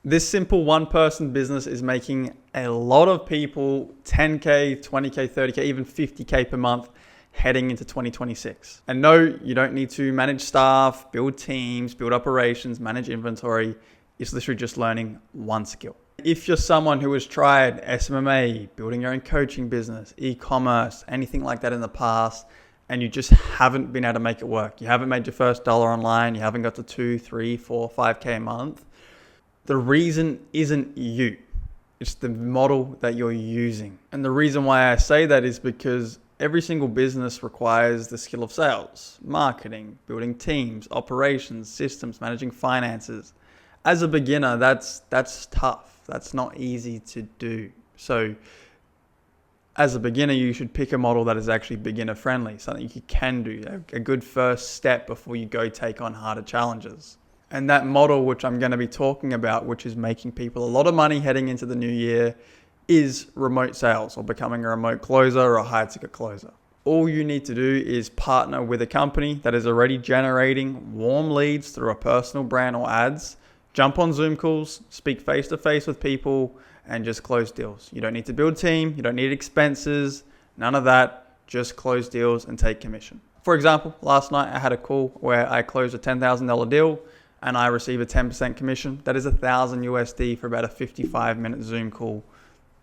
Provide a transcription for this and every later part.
This simple one-person business is making a lot of people 10K, 20K, 30K, even 50K per month heading into 2026. And no, you don't need to manage staff, build teams, build operations, manage inventory. It's literally just learning one skill. If you're someone who has tried SMMA, building your own coaching business, e-commerce, anything like that in the past, and you just haven't been able to make it work, you haven't made your first dollar online, you haven't got to 2, 3, 4, 5K a month, the reason isn't you. It's the model that you're using. And the reason why I say that is because every single business requires the skill of sales, marketing, building teams, operations, systems, managing finances. As a beginner, that's tough. That's not easy to do. So as a beginner, you should pick a model that is actually beginner friendly, something you can do, a good first step before you go take on harder challenges. And that model, which I'm going to be talking about, which is making people a lot of money heading into the new year, is remote sales or becoming a remote closer or a high ticket closer. All you need to do is partner with a company that is already generating warm leads through a personal brand or ads, jump on Zoom calls, speak face to face with people, and just close deals. You don't need to build a team. You don't need expenses, none of that. Just close deals and take commission. For example, last night I had a call where I closed a $10,000 deal and I receive a 10% commission. That is $1,000 USD for about a 55-minute Zoom call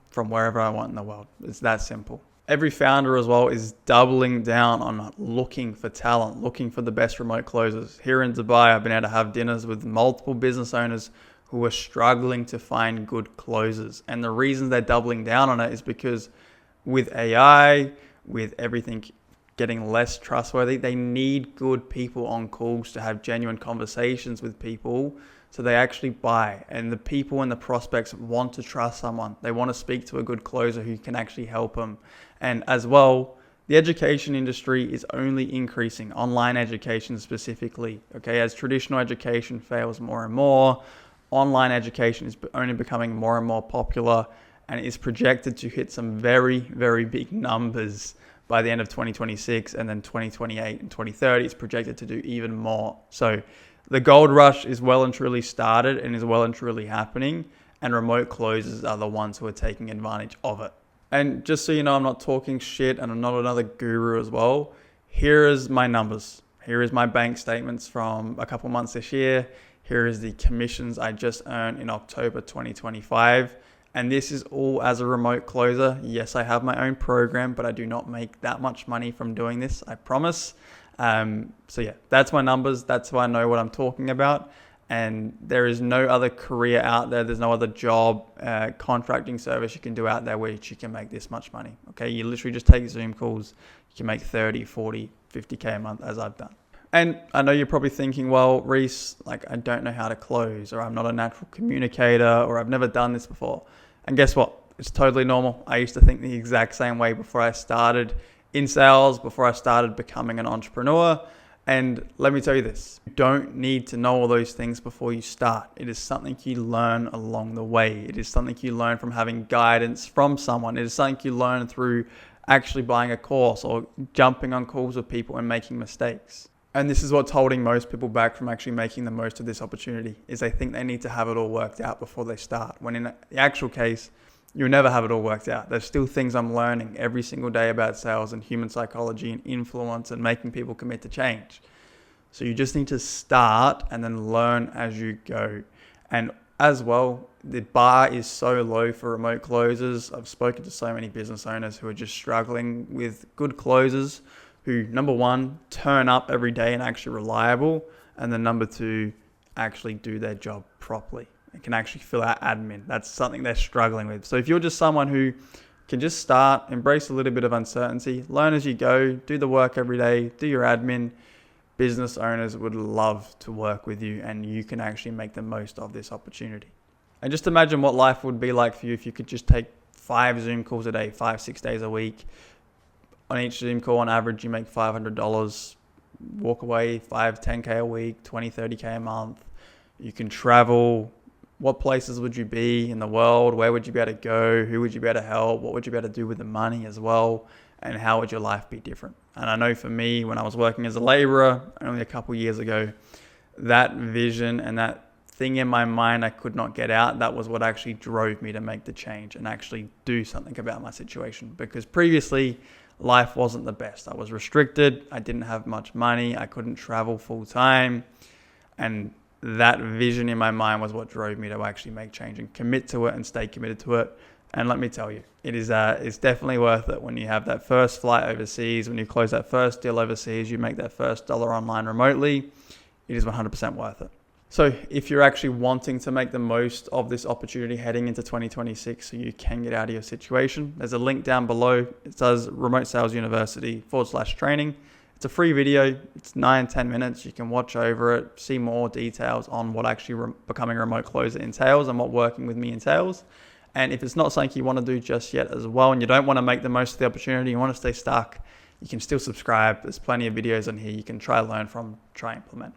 from wherever I want in the world. It's that simple. Every founder as well is doubling down on looking for talent, looking for the best remote closers. Here in Dubai, I've been able to have dinners with multiple business owners who are struggling to find good closers. And the reason they're doubling down on it is because with AI, with everything getting less trustworthy, they need good people on calls to have genuine conversations with people so they actually buy. And the people and the prospects want to trust someone. They want to speak to a good closer who can actually help them. And as well, the education industry is only increasing, online education specifically. Okay, as traditional education fails more and more, online education is only becoming more and more popular and is projected to hit some very, very big numbers by the end of 2026, and then 2028 and 2030 is projected to do even more. So the gold rush is well and truly started and is well and truly happening, and remote closers are the ones who are taking advantage of it. And just so you know, I'm not talking shit and I'm not another guru as well. Here is my numbers. Here is my bank statements from a couple months this year. Here is the commissions I just earned in October 2025. And this is all as a remote closer. Yes, I have my own program, but I do not make that much money from doing this, I promise. So yeah, that's my numbers. That's why I know what I'm talking about. And there is no other career out there. There's no other job, contracting service you can do out there where you can make this much money. Okay, you literally just take Zoom calls. You can make 30, 40, 50K a month as I've done. And I know you're probably thinking, well, Reese, like I don't know how to close, or I'm not a natural communicator, or I've never done this before. And guess what? It's totally normal. I used to think the exact same way before I started in sales, before I started becoming an entrepreneur. And let me tell you this, you don't need to know all those things before you start. It is something you learn along the way. It is something you learn from having guidance from someone. It is something you learn through actually buying a course or jumping on calls with people and making mistakes. And this is what's holding most people back from actually making the most of this opportunity, is they think they need to have it all worked out before they start. When in the actual case, you'll never have it all worked out. There's still things I'm learning every single day about sales and human psychology and influence and making people commit to change. So you just need to start and then learn as you go. And as well, the bar is so low for remote closers. I've spoken to so many business owners who are just struggling with good closers who, number one, turn up every day and actually reliable, and then number two, actually do their job properly and can actually fill out admin. That's something they're struggling with. So if you're just someone who can just start, embrace a little bit of uncertainty, learn as you go, do the work every day, do your admin, business owners would love to work with you, and you can actually make the most of this opportunity. And just imagine what life would be like for you if you could just take 5 Zoom calls a day, 5-6 days a week. On each Zoom call, on average, you make $500. Walk away 5-10K a week, 20-30K a month. You can travel. What places would you be in the world? Where would you be able to go? Who would you be able to help? What would you be able to do with the money as well? And how would your life be different? And I know for me, when I was working as a laborer only a couple years ago, that vision and that thing in my mind I could not get out, that was what actually drove me to make the change and actually do something about my situation. Because previously, life wasn't the best. I was restricted. I didn't have much money. I couldn't travel full time. And that vision in my mind was what drove me to actually make change and commit to it and stay committed to it. And let me tell you, it's definitely worth it when you have that first flight overseas, when you close that first deal overseas, you make that first dollar online remotely. It is 100% worth it. So if you're actually wanting to make the most of this opportunity heading into 2026 so you can get out of your situation, there's a link down below. It says Remote Sales University /training. It's a free video. It's 9-10 minutes. You can watch over it, see more details on what actually becoming a remote closer entails and what working with me entails. And if it's not something you want to do just yet as well, and you don't want to make the most of the opportunity, you want to stay stuck, you can still subscribe. There's plenty of videos on here you can try learn from, try implement.